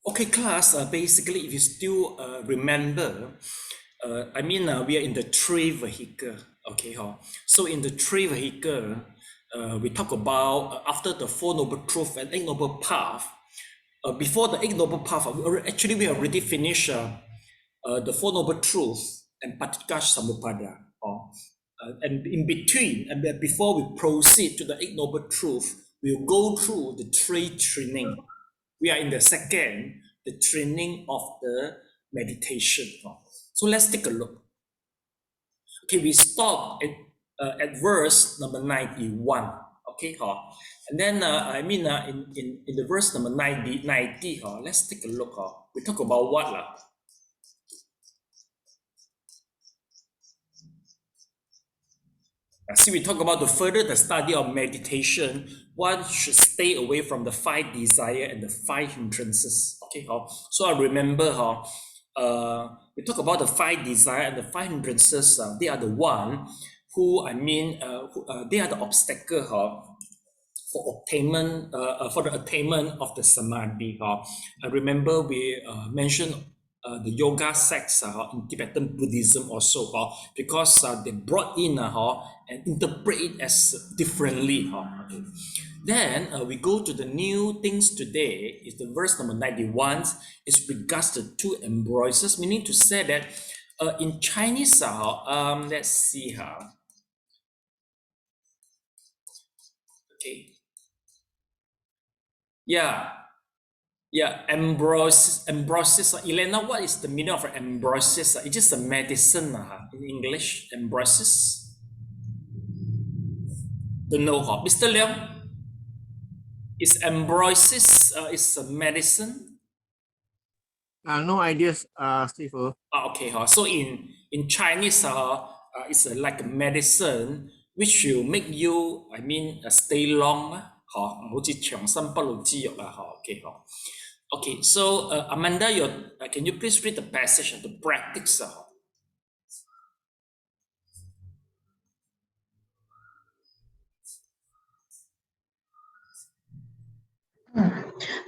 Okay, class, basically, if you still remember, we are in the three vehicle, okay? So in the three vehicle, we talk about after the Four Noble Truth and Eight Noble Path. Before the Eight Noble Path, actually we already finished the Four Noble Truth and Paticca Samuppada. And in between, and before we proceed to the Eight Noble Truth, we'll go through the three training. We are in the second, the training of the meditation. So let's take a look. Okay, we stop at verse number 91. Okay, and then in the verse number 90, let's take a look. We talk about what? See, we talk about to further the study of meditation, one should stay away from the five desire and the five hindrances. Okay, so I remember we talk about the five desire and the five hindrances. They are the one who they are the obstacle for obtainment for the attainment of the samadhi. I remember we mentioned the yoga sects in Tibetan Buddhism also because they brought in and interpret it as differently. Okay. Then we go to the new things today. Is the verse number 91 is regards to two embraces, meaning to say that in Chinese, let's see how. Okay. Yeah, ambrosis. Elena, what is the meaning of ambrosis? It's just a medicine in English, ambrosis. Don't know, Mr. Leong, is ambrosis is a medicine? No ideas, Steve. Okay, so in Chinese, it's like a medicine which will make you, stay long. Okay, okay, so Amanda, can you please read the passage of the practice?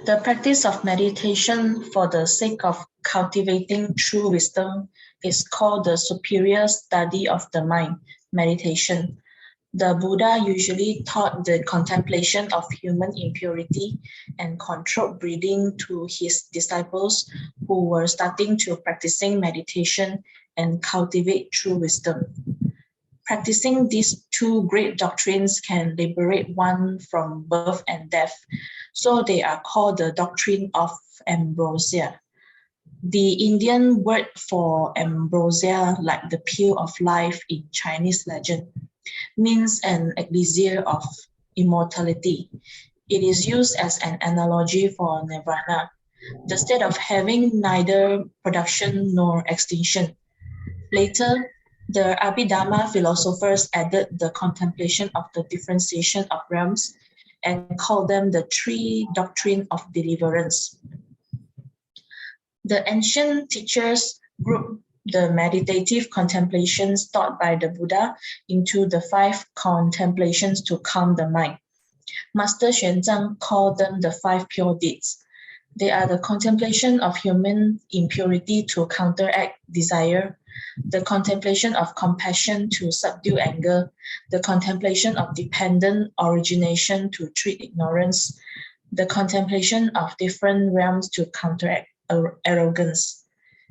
The practice of meditation for the sake of cultivating true wisdom is called the superior study of the mind, meditation. The Buddha usually taught the contemplation of human impurity and controlled breathing to his disciples who were starting to practicing meditation and cultivate true wisdom. Practicing these two great doctrines can liberate one from birth and death, so they are called the doctrine of ambrosia. The Indian word for ambrosia, like the pill of life in Chinese legend, means an elixir of immortality. It is used as an analogy for nirvana, the state of having neither production nor extinction. Later, the Abhidhamma philosophers added the contemplation of the differentiation of realms and called them the three doctrine of deliverance. The ancient teachers grouped the meditative contemplations taught by the Buddha into the five contemplations to calm the mind. Master Xuanzang called them the five pure deeds. They are the contemplation of human impurity to counteract desire, the contemplation of compassion to subdue anger, the contemplation of dependent origination to treat ignorance, the contemplation of different realms to counteract arrogance,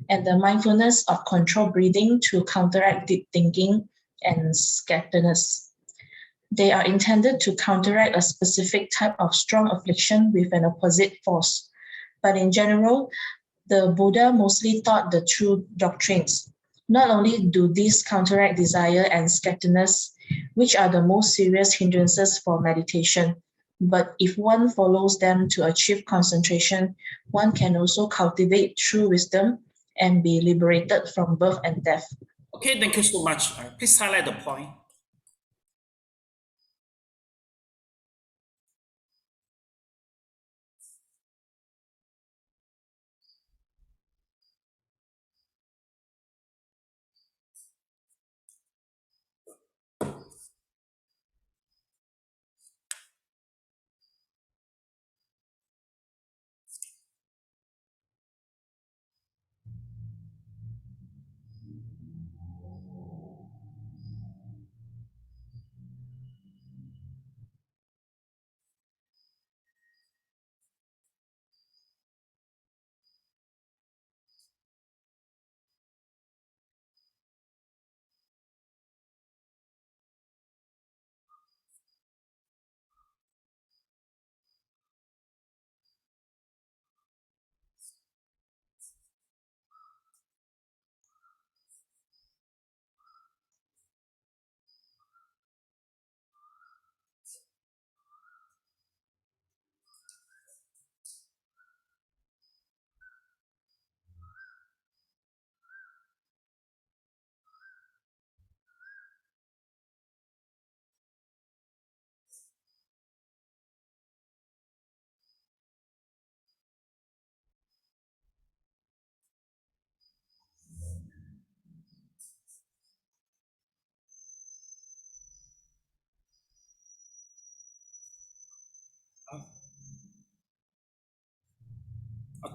and the mindfulness of controlled breathing to counteract deep thinking and scatteredness. They are intended to counteract a specific type of strong affliction with an opposite force. But in general, the Buddha mostly taught the true doctrines. Not only do these counteract desire and scatteredness, which are the most serious hindrances for meditation, but if one follows them to achieve concentration, one can also cultivate true wisdom and be liberated from birth and death. Okay, thank you so much. Please highlight the point.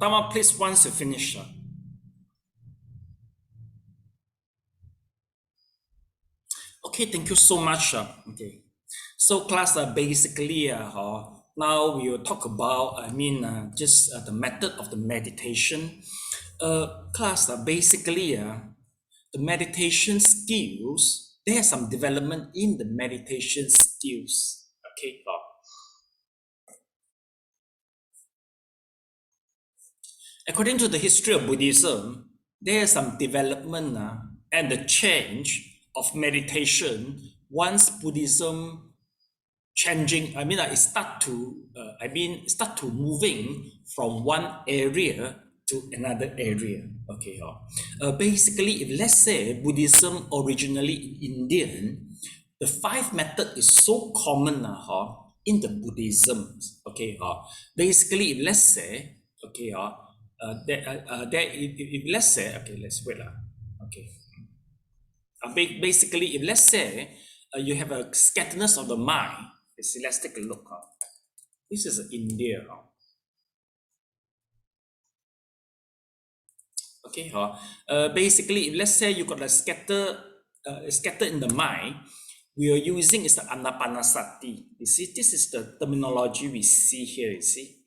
Tama, please, once you finish. Okay, thank you so much. Okay, so class, basically, now we will talk about, just the method of the meditation. Class, basically, the meditation skills, there's some development in the meditation skills. Okay. According to the history of Buddhism, there's some development and the change of meditation once Buddhism changing. It start to moving from one area to another area. Okay. Basically, if let's say Buddhism originally Indian, the 5 method is so common in the Buddhism. Okay. Basically, if let's say, okay, if let's say, okay, let's wait. Okay. Basically, if let's say you have a scatteredness of the mind, let's take a look. This is India. Okay. Basically, if let's say you got a scatter in the mind, we are using is the anapanasati. You see, this is the terminology we see here. You see,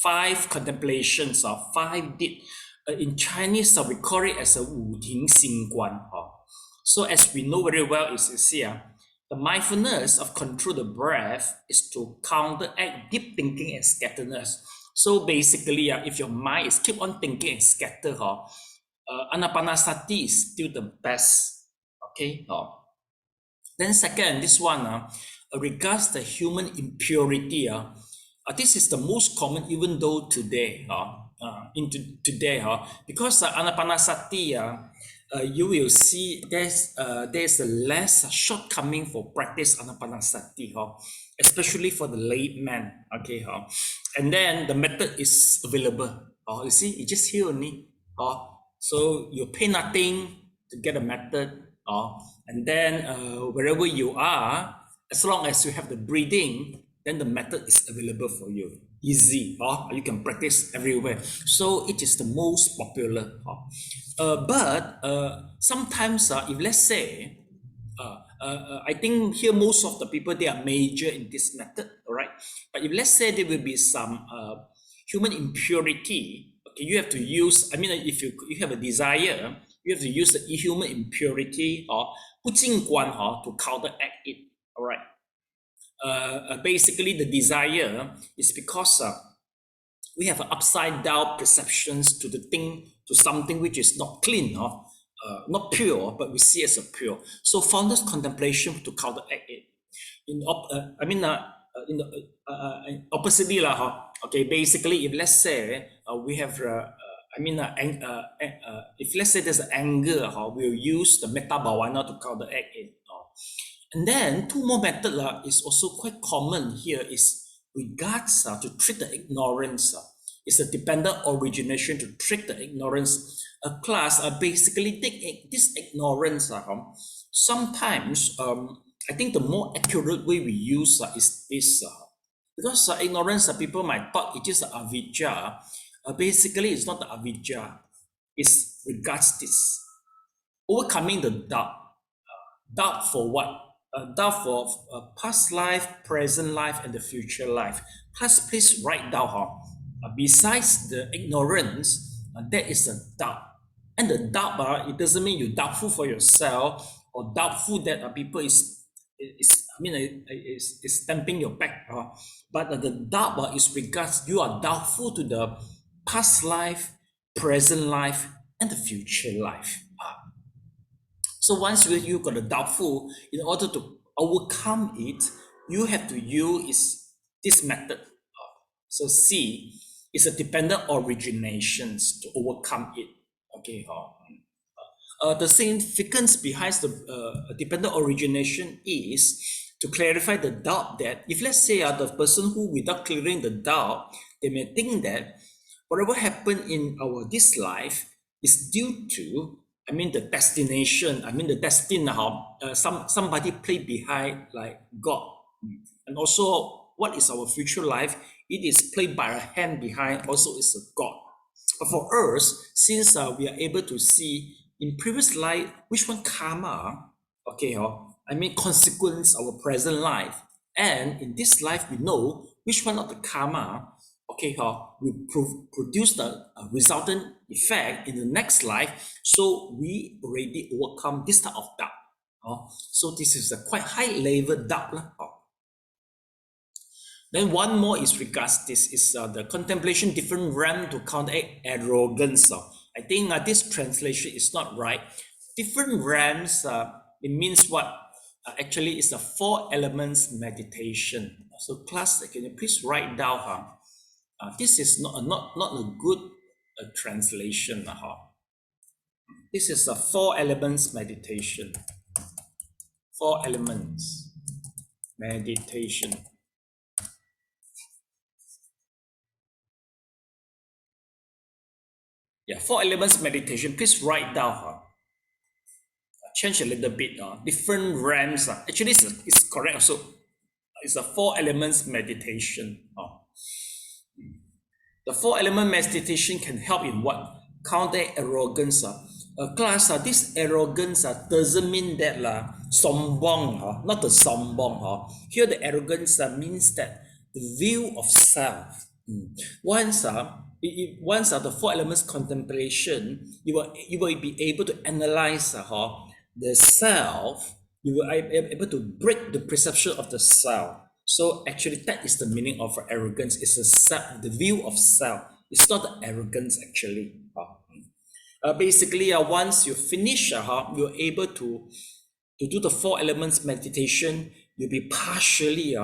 5 contemplations or 5 deep. In Chinese, we call it as a Wu Ting Xing Guan. So as we know very well, is you see, the mindfulness of control the breath is to counteract deep thinking and scatteredness. So basically, if your mind is keep on thinking and scatter, anapanasati is still the best. Okay. Then second, this one regards the human impurity. This is the most common, even though today, because anapanasati, you will see there's a less shortcoming for practice anapanasati, especially for the layman. Okay, and then the method is available. You see, it's just here only. So you pay nothing to get a method. And then wherever you are, as long as you have the breathing, then the method is available for you. Easy, you can practice everywhere. So it is the most popular. But sometimes, if let's say, I think here most of the people, they are major in this method, all right? But if let's say there will be some human impurity, okay, you have to use, if you have a desire, you have to use the human impurity or 不净观 to counteract it, all right? Basically, the desire is because we have upside down perceptions to the thing, to something which is not clean, not pure, but we see as a pure. So, Fullness Contemplation to counteract it. Oppositely, okay. Basically, if let's say we have, if let's say there's an anger, we'll use the metta bhavana to counteract it. And then 2 more methods is also quite common here is regards to treat the ignorance. It's a dependent origination to treat the ignorance. A class basically take this ignorance. Sometimes I think the more accurate way we use is this. Because ignorance, people might thought it is avidya. Basically, it's not the avidya. It's regards this. Overcoming the doubt. Doubt for what? Doubt for past life, present life, and the future life. Please write down. Besides the ignorance, there is a doubt. And the doubt, it doesn't mean you're doubtful for yourself or doubtful that people is stamping your back. But the doubt is regards you are doubtful to the past life, present life, and the future life. So once you got a doubtful, in order to overcome it, you have to use this method. So C is a dependent originations to overcome it. Okay. The significance behind the dependent origination is to clarify the doubt that if let's say the person who without clearing the doubt, they may think that whatever happened in this life is due to the destination, the destiny, somebody played behind like God. And also what is our future life, it is played by a hand behind, also is a God. But for us, since we are able to see in previous life, which one karma, okay, I mean consequence our present life, and in this life we know which one of the karma, okay, will produce the resultant effect in the next life. So we already overcome this type of doubt. So this is a quite high level doubt. Then one more is regards this is the contemplation different realm to counteract arrogance. I think this translation is not right. Different realms, it means what? Actually, it's a 4 elements meditation. So class, can you please write down? This is not a good translation. This is a 4 elements meditation. 4 elements meditation. Yeah, 4 elements meditation. Please write down. Change a little bit. Different realms. Actually, it's correct. Also, it's a 4 elements meditation. The 4 element meditation can help in what? Counter arrogance. Class, this arrogance doesn't mean that sombong, not the sombong. Here the arrogance means that the view of self. Once the 4 elements contemplation, you will be able to analyze the self. You will be able to break the perception of the self. So actually, that is the meaning of arrogance. It's the view of self. It's not the arrogance actually. Basically, once you finish, you're able to do the 4 elements meditation. You'll be partially,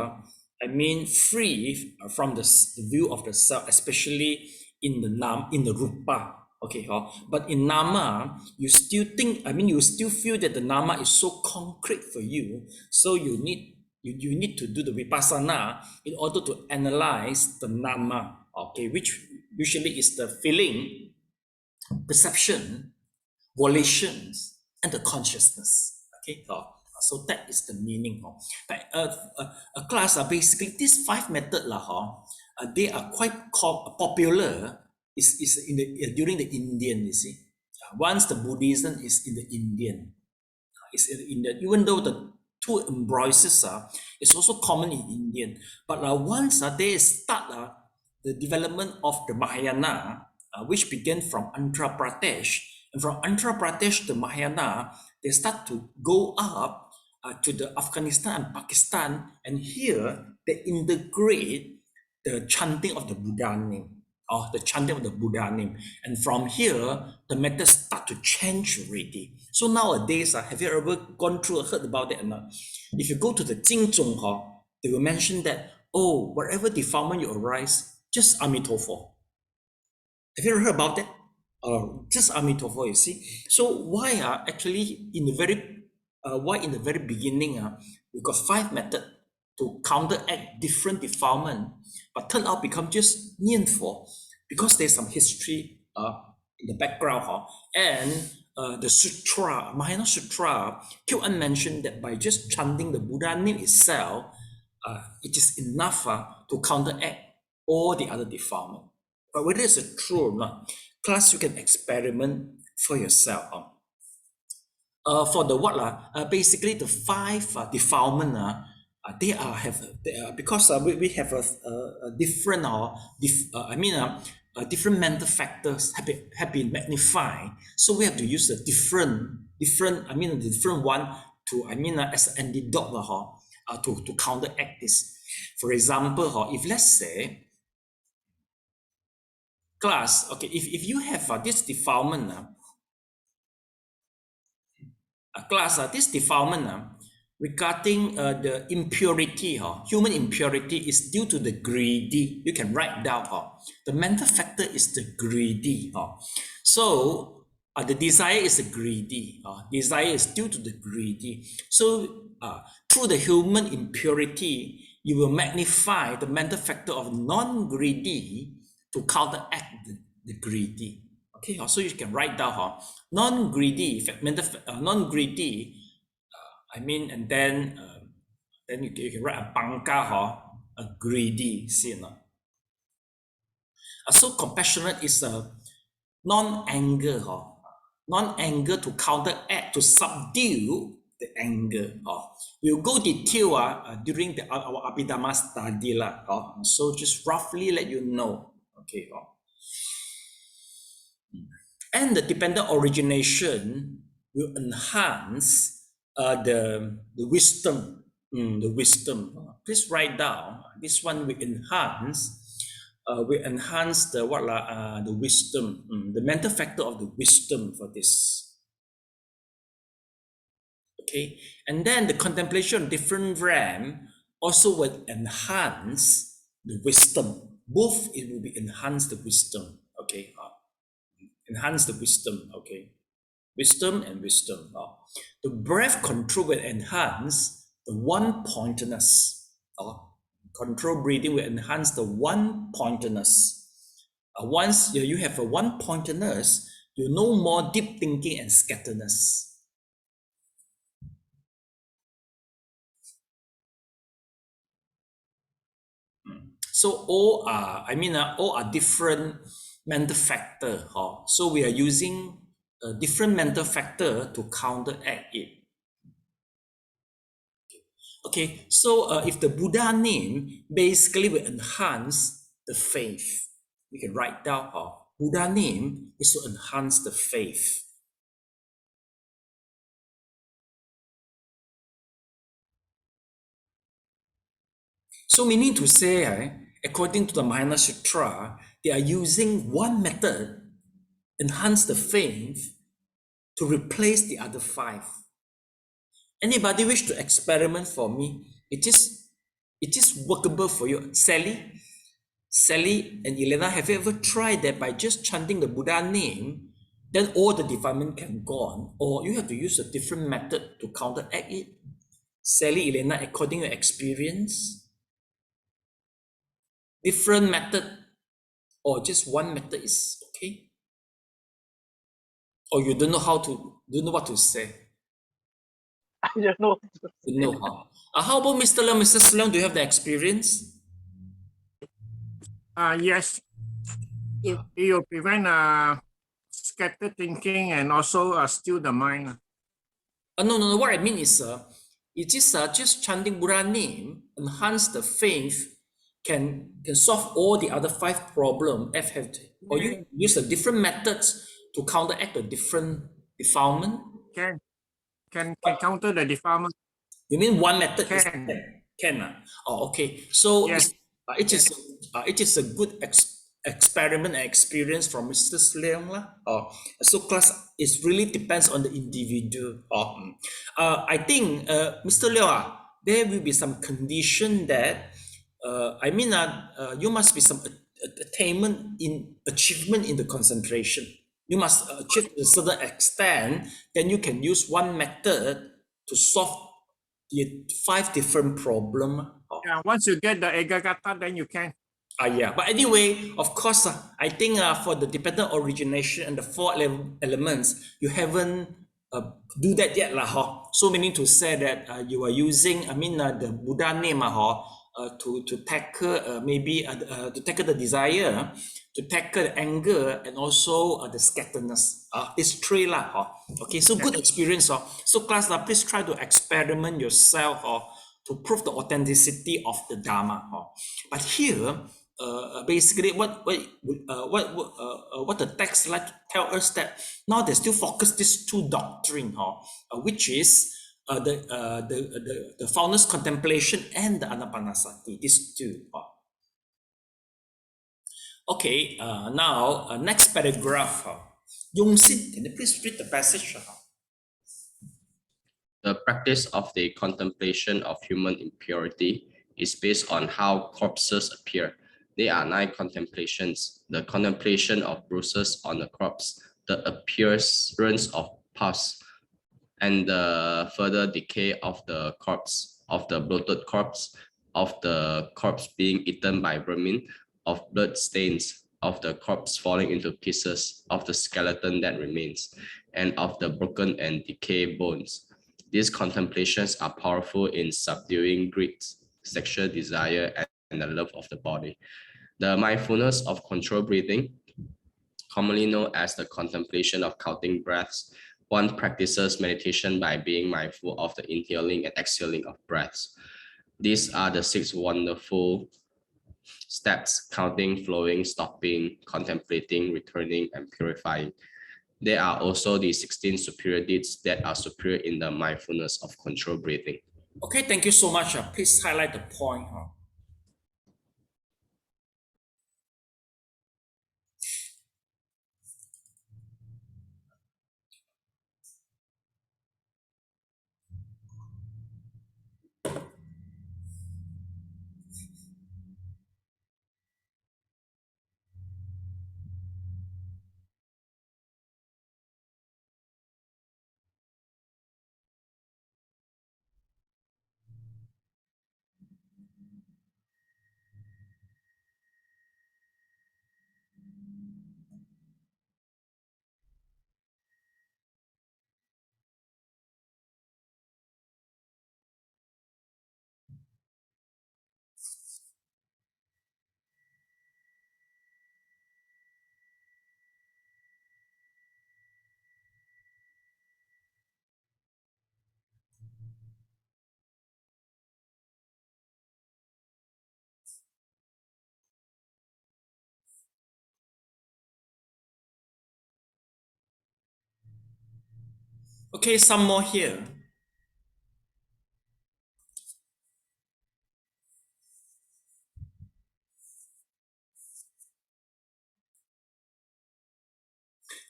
free from the view of the self, especially in the rupa. Okay, but in nama, you still think. You still feel that the nama is so concrete for you. So you need to do the vipassana in order to analyze the nama. Okay, which usually is the feeling, perception, volitions, and the consciousness. Okay, so that is the meaning. But a class basically these 5 methods they are quite popular. Is in the during the Indian. You see, once the Buddhism is in the Indian, is in the Indian. Even though the 2 embraces it's also common in Indian. But once they start the development of the Mahayana, which began from Andhra Pradesh, and from Andhra Pradesh to Mahayana, they start to go up to the Afghanistan and Pakistan, and here they integrate the chanting of the Buddha name, or the chanting of the Buddha name, and from here the methods start to change already. So nowadays, have you ever gone through or heard about that or not? If you go to the Jingzong, they will mention that, wherever defilement you arise, just Amitofo. Have you ever heard about that? Just Amitofo, you see. So why actually in the very beginning we got 5 methods to counteract different defilement, but turn out become just Nianfo, because there's some history in the background, and the sutra, Mahayana Sutra, keep on mentioned that by just chanting the Buddha name itself, it is enough to counteract all the other defilement. But whether it's true or not, class, you can experiment for yourself. For the basically the 5 defilement, because we have a different different mental factors have been magnified. So we have to use the different one to as an antidote to counteract this. For example, if let's say, class, okay, if you have this defilement, this defilement regarding the impurity, human impurity is due to the greedy. You can write down, the mental factor is the greedy. So the desire is the greedy. Desire is due to the greedy. So through the human impurity, you will magnify the mental factor of non-greedy to counteract the greedy. Okay, so you can write down non-greedy, non-greedy. And then you can write a bangka, greedy. See, no? So compassionate is a non-anger, non-anger to counteract, to subdue the anger. We'll go detail during our Abhidhamma study. So just roughly let you know. Okay. And the dependent origination will enhance the wisdom. The wisdom. Please write down. This one will enhance. We enhance the the wisdom, the mental factor of the wisdom for this. Okay, and then the contemplation of different realm also will enhance the wisdom. Both it will be enhance the wisdom. Okay, enhance the wisdom. Okay, wisdom and wisdom. The breath control will enhance the one-pointedness. Control breathing will enhance the one-pointedness. Once you have a one-pointedness, you know more deep thinking and scatteredness. So all are, all are different mental factor. So we are using a different mental factor to counteract it. Okay, so if the Buddha name basically will enhance the faith, we can write down Buddha name is to enhance the faith. So meaning to say, according to the Mahayana Sutra, they are using one method, enhance the faith, to replace the other 5. Anybody wish to experiment for me? It is workable for you. Sally and Elena, have you ever tried that by just chanting the Buddha name, then all the defilement can go on? Or you have to use a different method to counteract it? Sally, Elena, according to your experience, different method or just one method is okay? Or you don't know what to say? I don't know. You know, how about Mr. Leong? Mr. Leong, do you have the experience? Yes, it will prevent scattered thinking and also still the mind. No. What I mean is, it is just chanting Buddha name, enhance the faith, can solve all the other 5 problems. Or you use the different methods to counteract the different defilement. Can counter the defilement. You mean one method Can. Can. Oh, okay. So yes. it is a good experiment and experience from Mr. Leong. So class, it really depends on the individual. I think Mr. Leong, there will be some condition that you must be some achievement in the concentration. You must achieve to a certain extent, then you can use one method to solve the 5 different problems. Yeah, once you get the egagata, then you can. Yeah, but anyway, of course, I think for the dependent origination and the 4 elements, you haven't do that yet, So meaning to say that you are using, the Buddha name, to tackle maybe to tackle the desire, to tackle the anger, and also the scatteredness. It's 3 Okay, so good experience. So class, please try to experiment yourself to prove the authenticity of the Dharma. But here, basically, what the text like to tell us that now they still focus these 2 doctrine, which is the Fullness Contemplation and the Anapanasati, these 2. Okay, now next paragraph. Yung Sin, can you please read the passage? The practice of the contemplation of human impurity is based on how corpses appear. There are 9 contemplations: the contemplation of bruises on the corpse, the appearance of pus, and the further decay of the corpse, of the bloated corpse, of the corpse being eaten by vermin, of blood stains, of the corpse falling into pieces, of the skeleton that remains, and of the broken and decayed bones. These contemplations are powerful in subduing greed, sexual desire, and and the love of the body. The mindfulness of controlled breathing, commonly known as the contemplation of counting breaths, one practices meditation by being mindful of the inhaling and exhaling of breaths. These are the 6 wonderful steps: counting, flowing, stopping, contemplating, returning, and purifying. There are also the 16 superior deeds that are superior in the mindfulness of controlled breathing. Okay, thank you so much. Please highlight the point. Okay, some more here.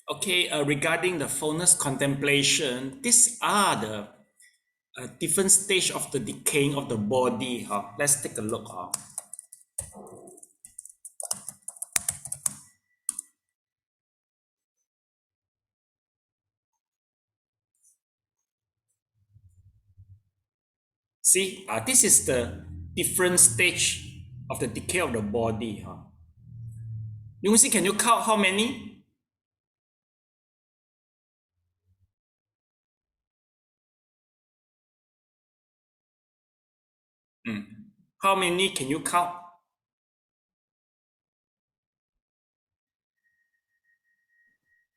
Okay, regarding the fullness contemplation, these are the different stage of the decaying of the body. Let's take a look. See, this is the different stage of the decay of the body. Yungsi, can you count how many? How many can you count?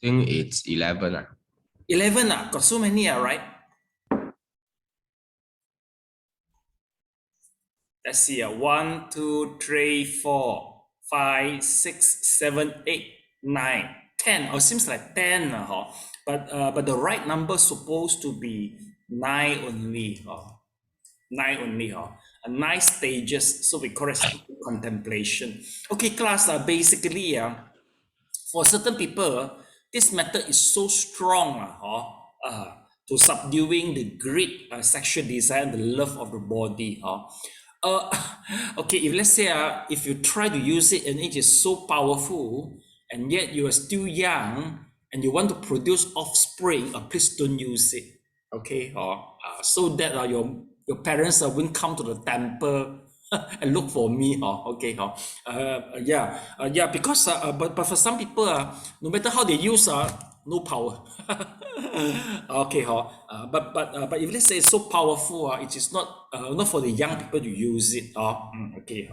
I think it's 11. 11, got so many, right? Let's see, 1, 2, 3, 4, 5, 6, 7, 8, 9, 10. Oh, seems like 10, but the right number is supposed to be 9 only. 9 only. 9 stages, so we call it contemplation. Okay, class, basically, for certain people, this method is so strong to subduing the greed, sexual desire, and the love of the body. Okay, if let's say if you try to use it and it is so powerful, and yet you are still young and you want to produce offspring, please don't use it. Okay, so that your parents won't come to the temple and look for me. Okay, yeah, because but for some people, no matter how they use, no power. Okay, but if let's say it's so powerful, it is not for the young people to use it. Okay,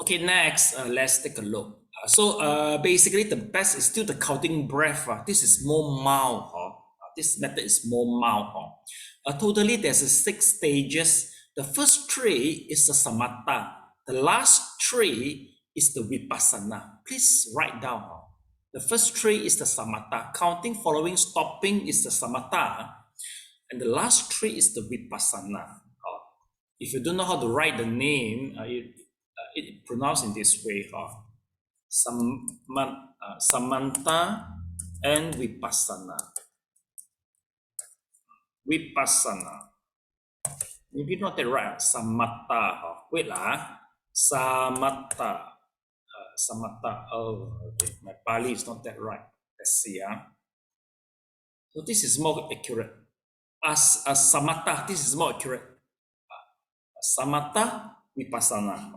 okay. Next, let's take a look. So basically, the best is still the counting breath. This is more mild. This method is more mild. Totally, there's 6 stages. The first 3 is the samatha. The last 3 is the vipassana. Please write down. The first 3 is the samatha. Counting, following, stopping is the samatha. And the last 3 is the vipassana. If you don't know how to write the name, it pronounced in this way. Samantha and vipassana. Vipassana. Maybe not that right. Samatha. Wait lah. Samatha. Samatha. Oh, okay. My Pali is not that right. Let's see. So this is more accurate. As samatha, this is more accurate. Samatha, vipassana.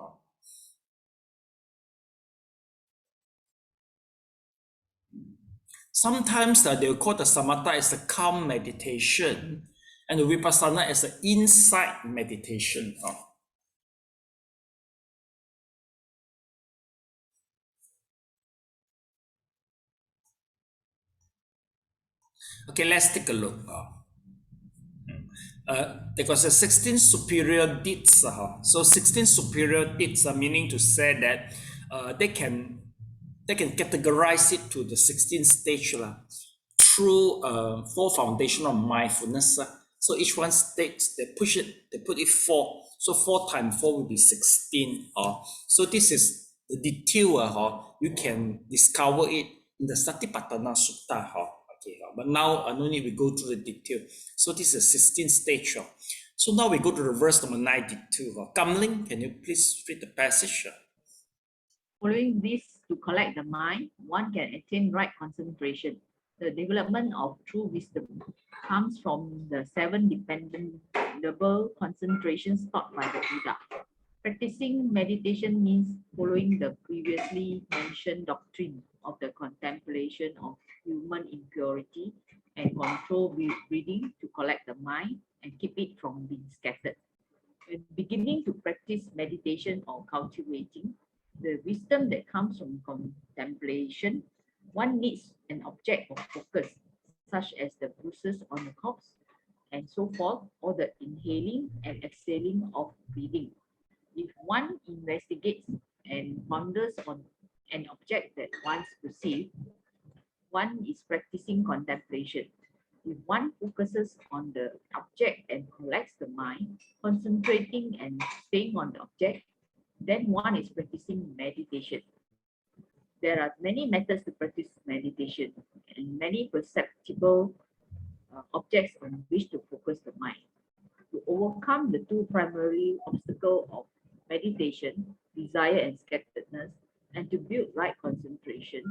Sometimes they'll call the samatha as a calm meditation, and the vipassana as an insight meditation. Okay, let's take a look. There was a 16 superior deeds. So 16 superior deeds are meaning to say that they can categorize it to the 16 stage through 4 foundational mindfulness. So each one stage they put it 4. So 4 times 4 will be 16. So this is the detail. You can discover it in the Satipatthana Sutta. Okay, but now no need we go through the detail. So this is 16 stage. So now we go to the verse number 92. Kamling, can you please read the passage? Following this, to collect the mind, one can attain right concentration. The development of true wisdom comes from the 7 dependable concentrations taught by the Buddha. Practicing meditation means following the previously mentioned doctrine of the contemplation of human impurity and control breathing to collect the mind and keep it from being scattered. When beginning to practice meditation or cultivating the wisdom that comes from contemplation, one needs an object of focus, such as the bruises on the corpse and so forth, or the inhaling and exhaling of breathing. If one investigates and ponders on an object that one perceives, one is practicing contemplation. If one focuses on the object and collects the mind, concentrating and staying on the object, then one is practicing meditation. There are many methods to practice meditation and many perceptible objects on which to focus the mind. To overcome the 2 primary obstacles of meditation, desire and scatteredness, and to build right concentration.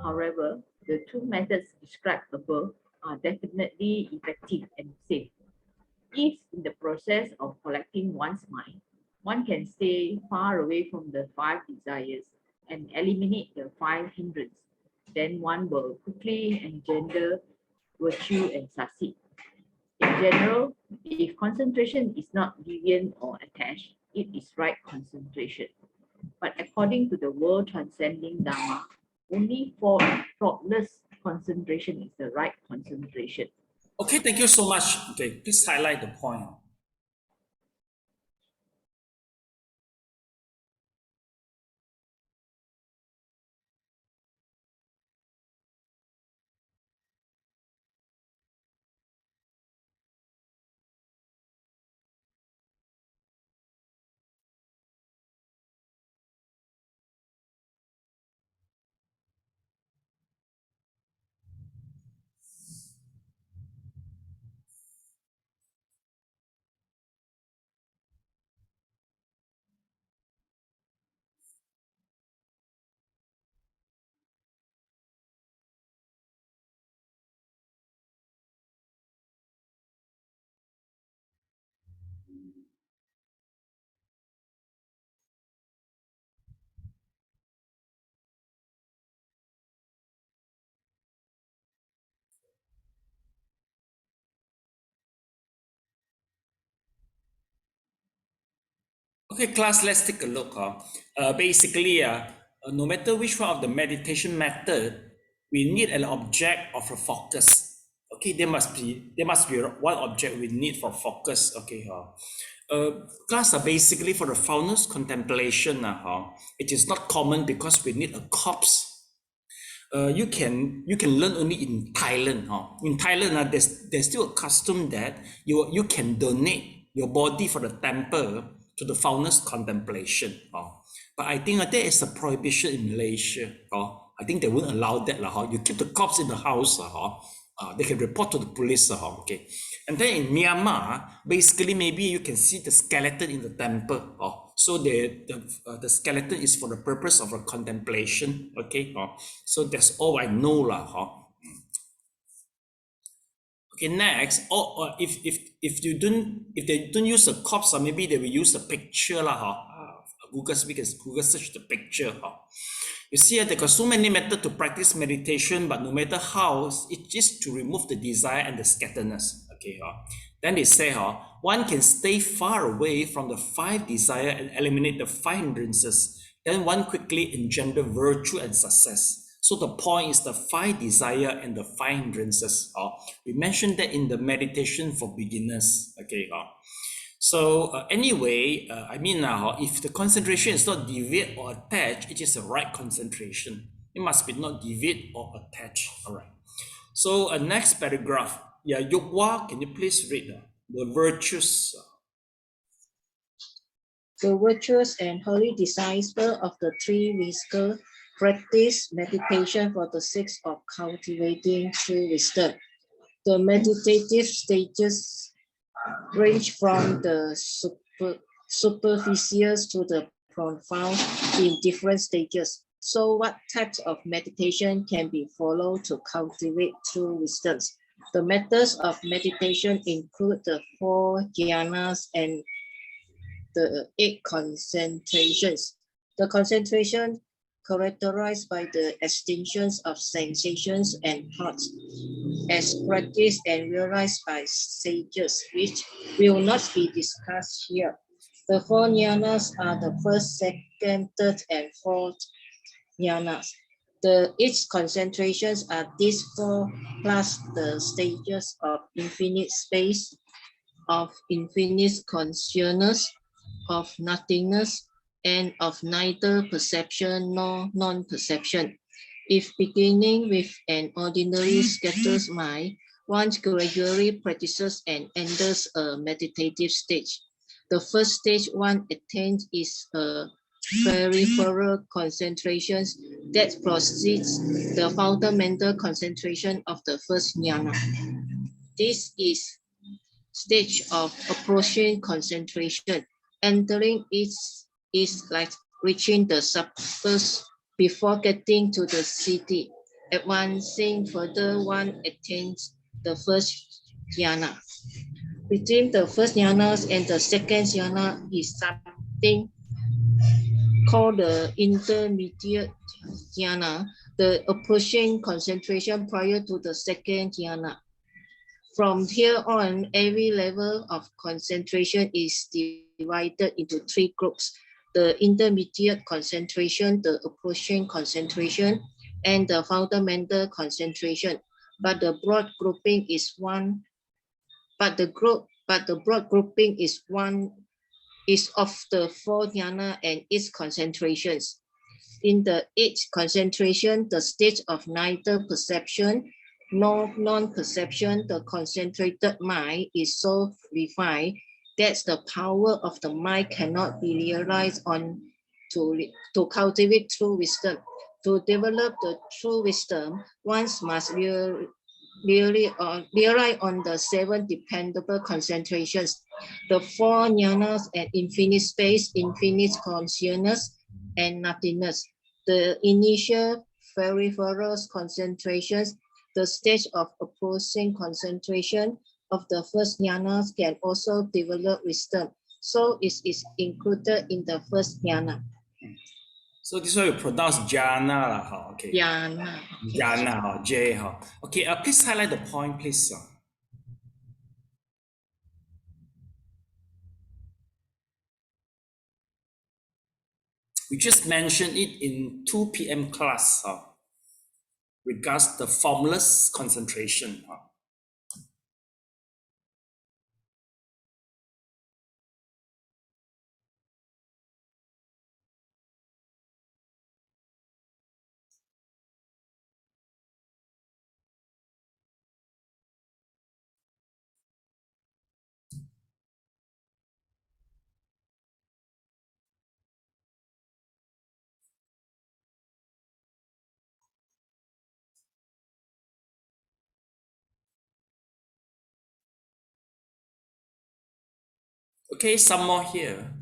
However, the 2 methods described above are definitely effective and safe. If in the process of collecting one's mind, one can stay far away from the 5 desires and eliminate the 5 hindrances, then one will quickly engender virtue and succeed. In general, if concentration is not deviant or attached, it is right concentration. But according to the world transcending Dharma, only for thoughtless concentration is the right concentration. Okay, thank you so much. Okay, please highlight the point. Okay, class, let's take a look. Basically, no matter which one of the meditation method, we need an object of a focus. Okay, there must be one object we need for focus. Okay, class are basically for the Fullness Contemplation. It is not common because we need a corpse. You can learn only in Thailand. In Thailand, there's still a custom that you can donate your body for the temple to the Fullness Contemplation. But I think there is a prohibition in Malaysia. I think they won't allow that. You keep the corpse in the house. They can report to the police. Okay. And then in Myanmar, basically maybe you can see the skeleton in the temple. So the skeleton is for the purpose of a contemplation. Okay. So that's all I know. Okay, next, if they don't use a corpse, maybe they will use a picture. Google search the picture. You see, there are so many methods to practice meditation, but no matter how, it is to remove the desire and the scatteredness. Okay, then they say, one can stay far away from the 5 desire and eliminate the 5 hindrances. Then one quickly engender virtue and success. So the point is the 5 desire and the 5 hindrances. We mentioned that in the meditation for beginners. Okay. So anyway, I mean now, if the concentration is not deviate or attached, it is the right concentration. It must be not deviate or attached. All right. So next paragraph. Yeah, Yukwa, can you please read the virtues? The virtuous and holy disciple of the three wisdom practice meditation for the sake of cultivating true wisdom. The meditative stages range from the superficial to the profound in different stages. So what types of meditation can be followed to cultivate true wisdom? The methods of meditation include the 4 jhanas and the 8 concentrations. The concentration characterized by the extinctions of sensations and thoughts, as practiced and realized by sages, which will not be discussed here. The 4 jhanas are the first, second, third, and fourth jhanas. The 8 concentrations are these 4 plus the stages of infinite space, of infinite consciousness, of nothingness, and of neither perception nor non-perception. If beginning with an ordinary scattered mind, one gradually practices and enters a meditative stage. The first stage one attains is a peripheral concentration that precedes the fundamental concentration of the first jhana. This is stage of approaching concentration. Entering it is like reaching the suburbs before getting to the city. Advancing further, one attains the first jhana. Between the first jhana and the second jhana is something called the intermediate jhana, the approaching concentration prior to the second jhana. From here on, every level of concentration is divided into 3 groups: the intermediate concentration, the approaching concentration, and the fundamental concentration. But the broad grouping is one. But the broad grouping is of the 4 jhana and its concentrations. In the 8 concentration, the stage of neither perception nor non-perception, the concentrated mind is so refined that the power of the mind cannot be realized on to cultivate true wisdom. To develop the true wisdom, one must rely on the 7 dependable concentrations, the 4 jhanas and infinite space, infinite consciousness, and nothingness. The initial peripheral concentrations, the stage of approaching concentration of the first jhanas, can also develop wisdom. So it is included in the first jhana. So this is why you pronounce jhana. Okay. Jhana. Jhana, J. Okay, please highlight the point, please. We just mentioned it in 2 p.m. class regards the formless concentration. Okay, some more here.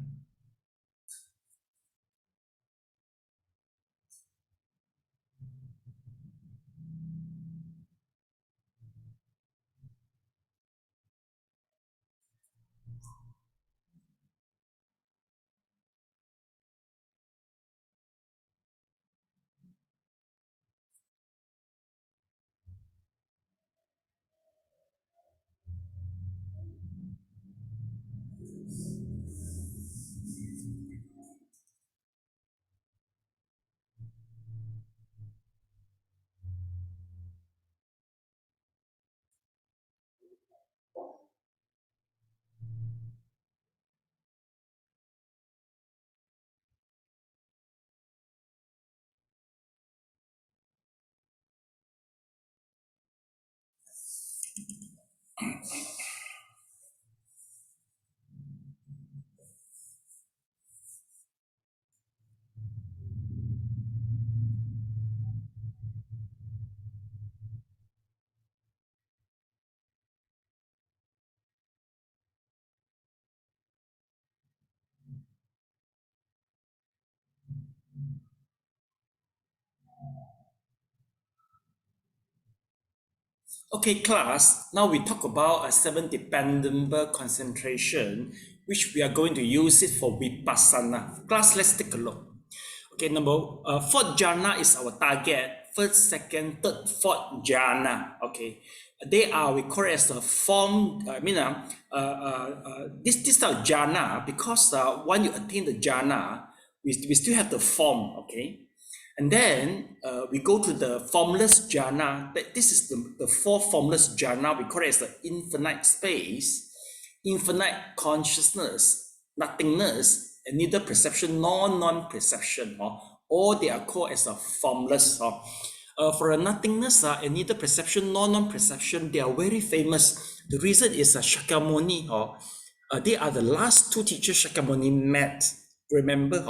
Okay, class, now we talk about a 7 dependable concentration, which we are going to use it for Vipassana. Class, let's take a look. Okay, fourth jhana is our target. First, second, third, fourth jhana. Okay, they are, we call it as a form, this type of jhana, because when you attain the jhana, we still have the form, okay? And then we go to the formless jhana. This is the fourth formless jhana. We call it as the infinite space, infinite consciousness, nothingness, and neither perception nor non-perception. Or they are called as a formless. For a nothingness and neither perception nor non-perception, they are very famous. The reason is Shakyamuni. They are the last two teachers Shakyamuni met. Remember,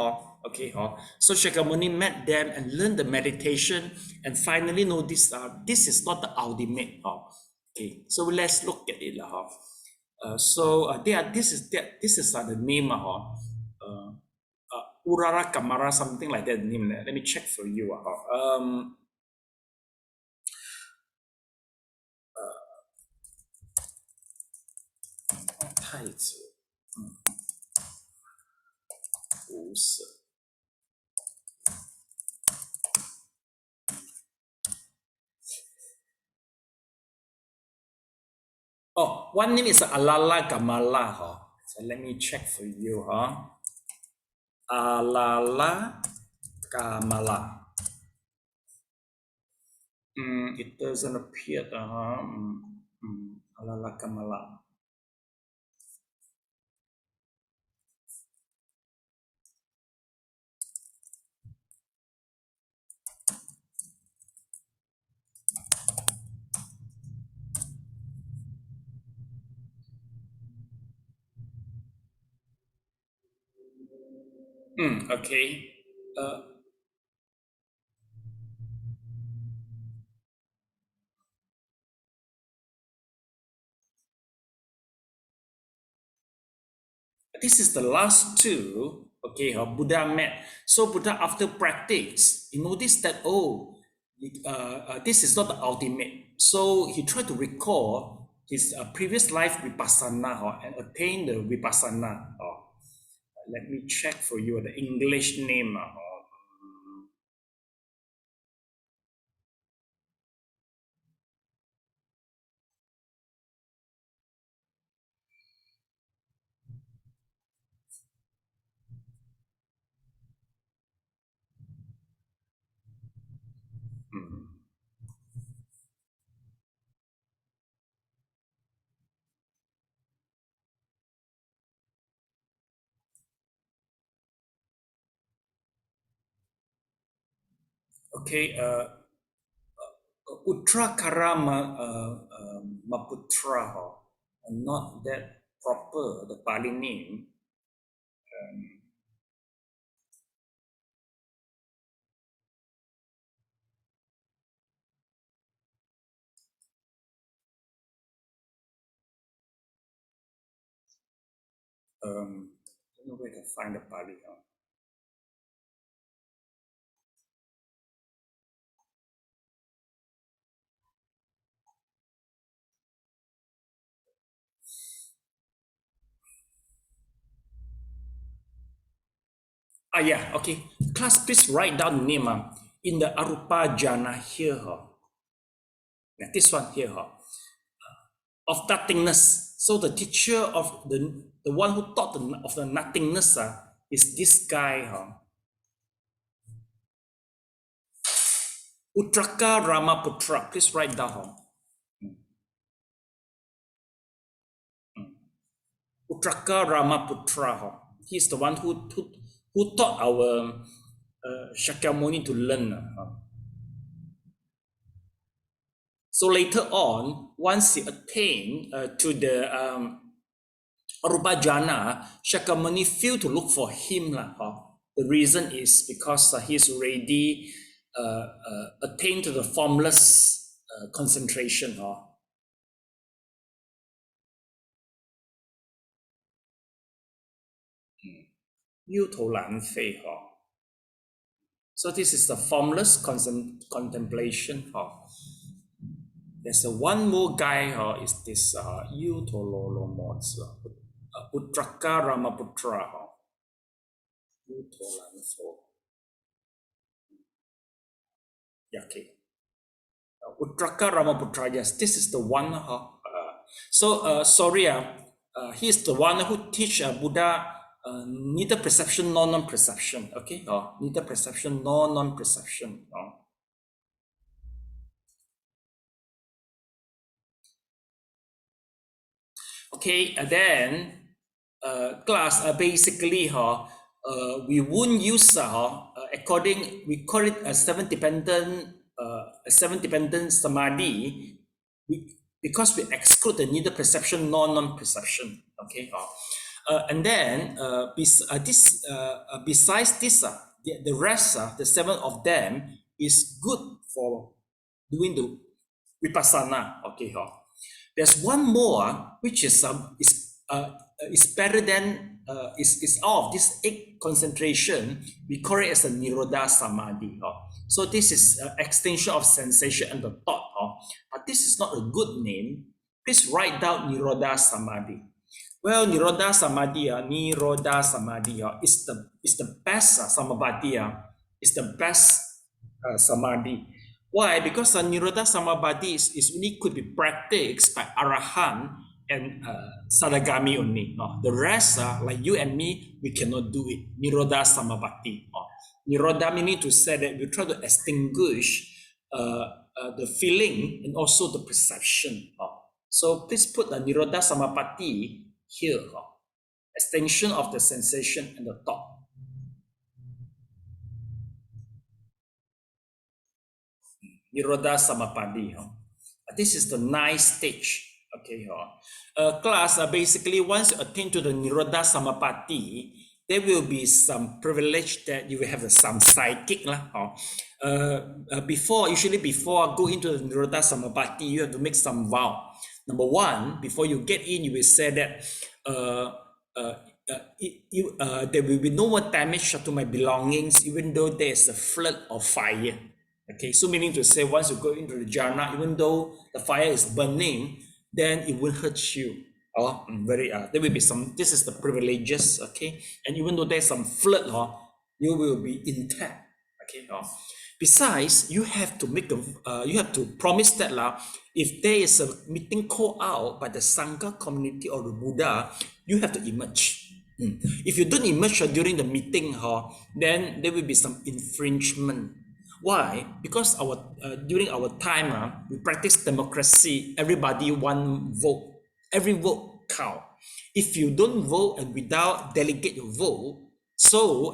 okay, so Shakyamuni met them and learned the meditation, and finally know this is not the ultimate. Okay, so let's look at it. This is the name. Urara Kamara, something like that name. Let me check for you. Oh, one name is Alala Kamala. So let me check for you. Alala Kamala. It doesn't appear. Alala Kamala. Okay. This is the last two. Okay, Buddha met. So Buddha, after practice, he noticed that this is not the ultimate. So he tried to recall his previous life vipassana and attain the vipassana. Let me check for you the English name. Okay, Uttrakara Maputra, not that proper, the Pali name. I don't know where to find the Pali. Yeah, okay. Class, please write down the name in the Arupa Jhana here. This one here. Of nothingness. So the teacher of the one who taught of the nothingness is this guy. Uttraka Ramaputra. Please write down. Uttraka Ramaputra. He's the one who taught our Shakyamuni to learn. So later on, once he attained to the Arupa Jhana, Shakyamuni failed to look for him. The reason is because he's already attained to the formless concentration. So this is the formless contemplation. There's one more guy, is this Utololomots, Uttraka Ramaputra. Yeah, okay. Uttraka Ramaputra, yes, this is the one. Sorry, he's the one who teach Buddha neither perception nor non-perception. Okay, neither perception nor non-perception. Okay, and then class basically we won't use we call it a seven dependent samadhi because we exclude the neither perception nor non-perception. Okay, and then besides this, the rest, the seven of them is good for doing the vipassana. Okay, there's one more which is better than is all of this 8 concentration. We call it as a Niroda Samadhi. So this is extension of sensation and the thought. But this is not a good name. Please write down Niroda Samadhi. Well, Niroda Samadhi is the best Samabhati. Is the best Samadhi. Why? Because Niroda Samadhi is only could be practiced by Arahant and Sadagami only. The rest, like you and me, we cannot do it. Niroda Samadhi. Niroda meaning to say that we try to extinguish the feeling and also the perception. So please put the Niroda Samadhi here. Extension of the sensation and the thought. Niroda Samadhi. This is the 9th stage. Okay, class, basically once you attain to the Niroda Samadhi, there will be some privilege that you will have some psychic. Usually before go into the Niroda Samadhi, you have to make some vow. Number 1, before you get in, you will say that there will be no more damage to my belongings, even though there's a flood of fire. Okay, so meaning to say, once you go into the jhana, even though the fire is burning, then it won't hurt you. There will be some, this is the privileges, okay? And even though there's some flood, you will be intact, okay? Besides, you have to make you have to promise that if there is a meeting called out by the Sangha community or the Buddha, you have to emerge. If you don't emerge during the meeting, then there will be some infringement. Why? Because during our time, we practice democracy. Everybody one vote. Every vote count. If you don't vote and without delegate your vote,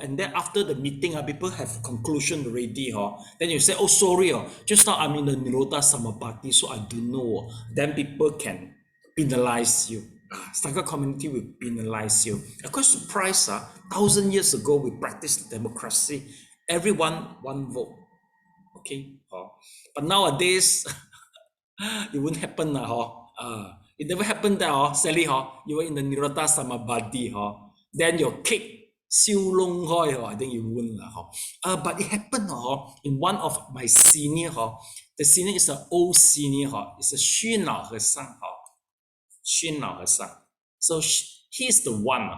and then after the meeting, people have conclusion already. Then you say, oh, sorry, just now I'm in the Niroda Samadhi, so I don't know. Then people can penalize you. Sangha community will penalize you. I'm quite surprised. 1,000 years ago, we practiced democracy. Everyone one vote. Okay, but nowadays it wouldn't happen. It never happened that Sally, you were in the Niroda Samadhi, then your cake siu long I think you wouldn't. But it happened in one of my senior. The senior is an old senior. It's a Xu Nao Hesang. Xu Nao Hesang. So he's the one.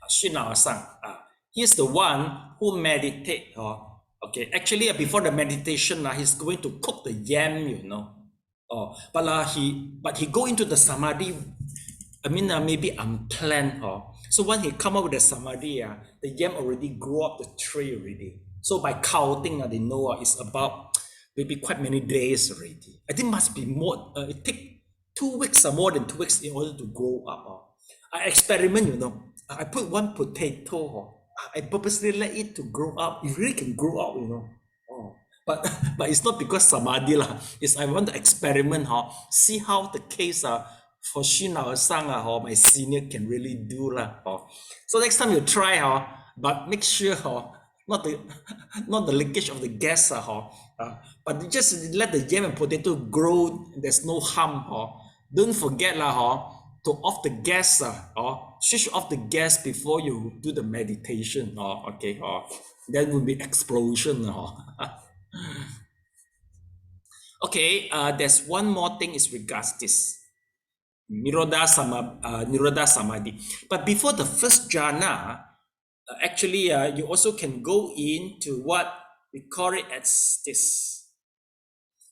Xu Nao Hesang. He's the one who meditate. Okay, actually before the meditation, he's going to cook the yam, but he go into the samadhi. Maybe unplanned. So when he come up with the samadhi, the yam already grew up the tree already. So by counting, they know it's about maybe quite many days already. I think must be more. It take 2 weeks or more than 2 weeks in order to grow up. I experiment, you know. I put one potato, I purposely let it to grow up. It really can grow up, you know. Oh, but it's not because samadhi lah. It's I want to experiment, see how the case for Shin-Sang, my senior can really do lah. So next time you try, but make sure not the leakage of the gas, but just let the yam and potato grow. There's no harm. Don't forget to off the gas or switch off the gas before you do the meditation. Okay, that will be explosion. Okay, there's one more thing is regards this Niroda Samadhi. But before the first jhana, actually, you also can go into what we call it as this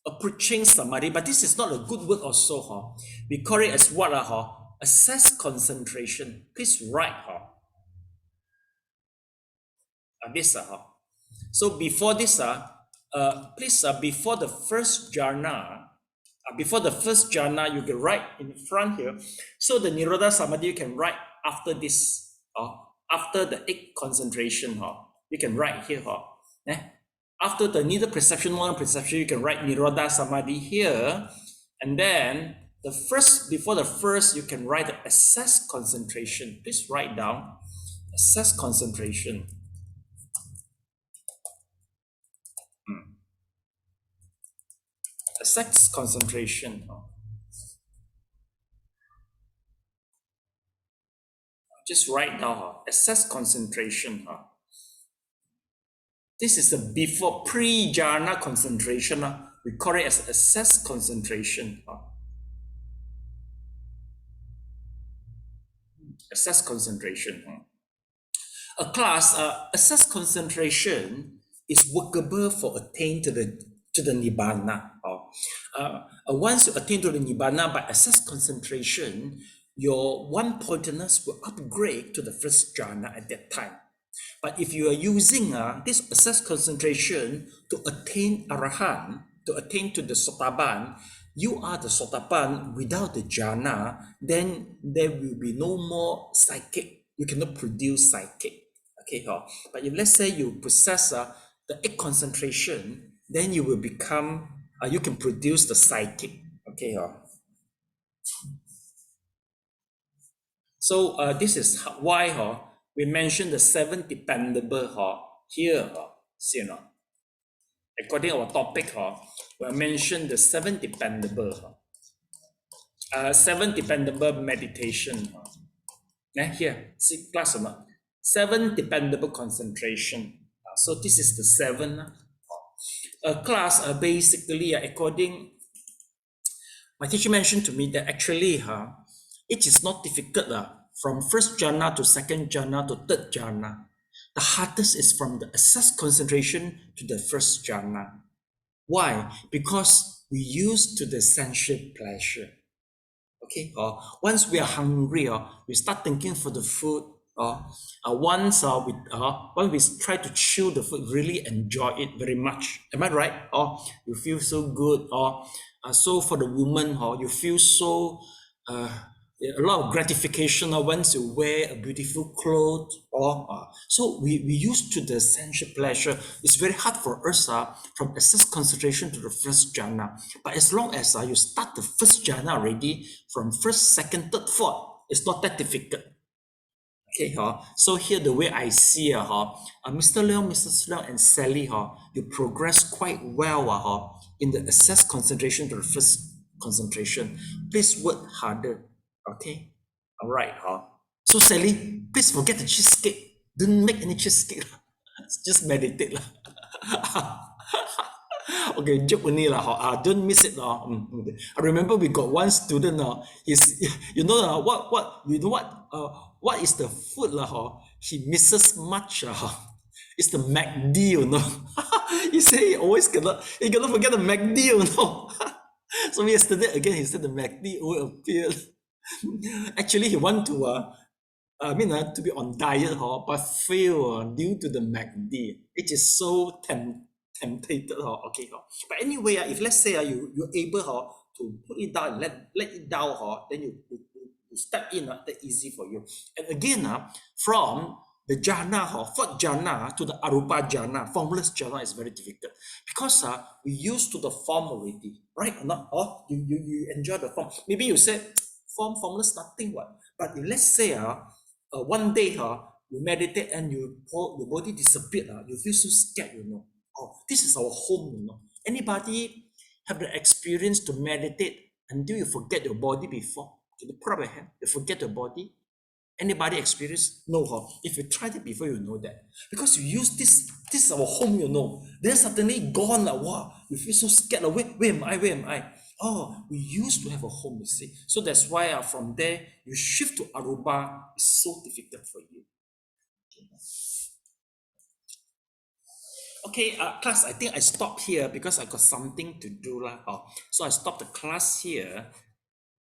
approaching samadhi, but this is not a good word also. We call it as what? Assess concentration. Please write. This. So before this, please, before the first jhana, you can write in front here. So the Niroda Samadhi you can write after this, after the 8 concentration, you can write here. After the neither perception, non-perception, you can write Niroda Samadhi here. And then before the first, you can write the assess concentration. Please write down assess concentration. Assess concentration. Just write down assess concentration. This is the before pre-jhana concentration. We call it as assess concentration. Assess concentration. A class, assess concentration is workable for attain to the nibbana. Once you attain to the nibbana by assess concentration, your one-pointedness will upgrade to the first jhana at that time. But if you are using this assess concentration to attain arahant, to attain to the sotaban, you are the sotaban without the jhana, then there will be no more psychic. You cannot produce psychic. Okay, but if let's say you possess the 8 concentration, then you will become, you can produce the psychic. Okay, so this is why we mentioned the 7 dependable here. According to our topic, we mentioned the 7 dependable. 7 dependable meditation. Here, see class or not? 7 dependable concentration. So this is the 7. Class basically according, my teacher mentioned to me that actually it is not difficult from first jhana to second jhana to third jhana. The hardest is from the assess concentration to the first jhana. Why? Because we used to the sensual pleasure. Okay, once we are hungry, we start thinking for the food. Once when we try to chew the food, really enjoy it very much. Am I right? You feel so good. So for the woman, you feel so a lot of gratification once you wear a beautiful clothes. So we used to the sensual pleasure. It's very hard for us from assess concentration to the first jhana. But as long as you start the first jhana already, from first, second, third, fourth, it's not that difficult. Okay, so here the way I see Mr. Leong, Mrs. Leong, and Sally, you progress quite well in the assess concentration to the first concentration. Please work harder. Okay, all right. So Sally, please forget the cheesecake. Don't make any cheesecake. Just meditate. Okay, joke only don't miss it. I remember we got one student. What is the food he misses much. It's the MACD, you know. He said he always cannot forget the MACD, you know. So yesterday again he said the MACD will appear. Actually, he want to to be on diet, but fail due to the MACD. It is so tempted. Okay, but anyway, if let's say you're able to put it down, let it down, then you step in, that easy for you. And again, from the jhana, fourth jhana to the arupa jhana, formless jhana is very difficult because we used to the form already, right or not? Or you enjoy the form. Maybe you say formless, nothing what. But if let's say one day you meditate and your body disappeared, you feel so scared, you know. Oh, this is our home, you know. Anybody have the experience to meditate until you forget your body before? Can you put up a hand? You forget your body? Anybody experience? No, if you tried it before, you know that. Because you use this is our home, you know. Then suddenly gone, wow, you feel so scared. Where am I? Oh, we used to have a home, you see. So that's why from there, you shift to arupa. It's so difficult for you. Okay, class, I think I stop here because I got something to do. So I stop the class here.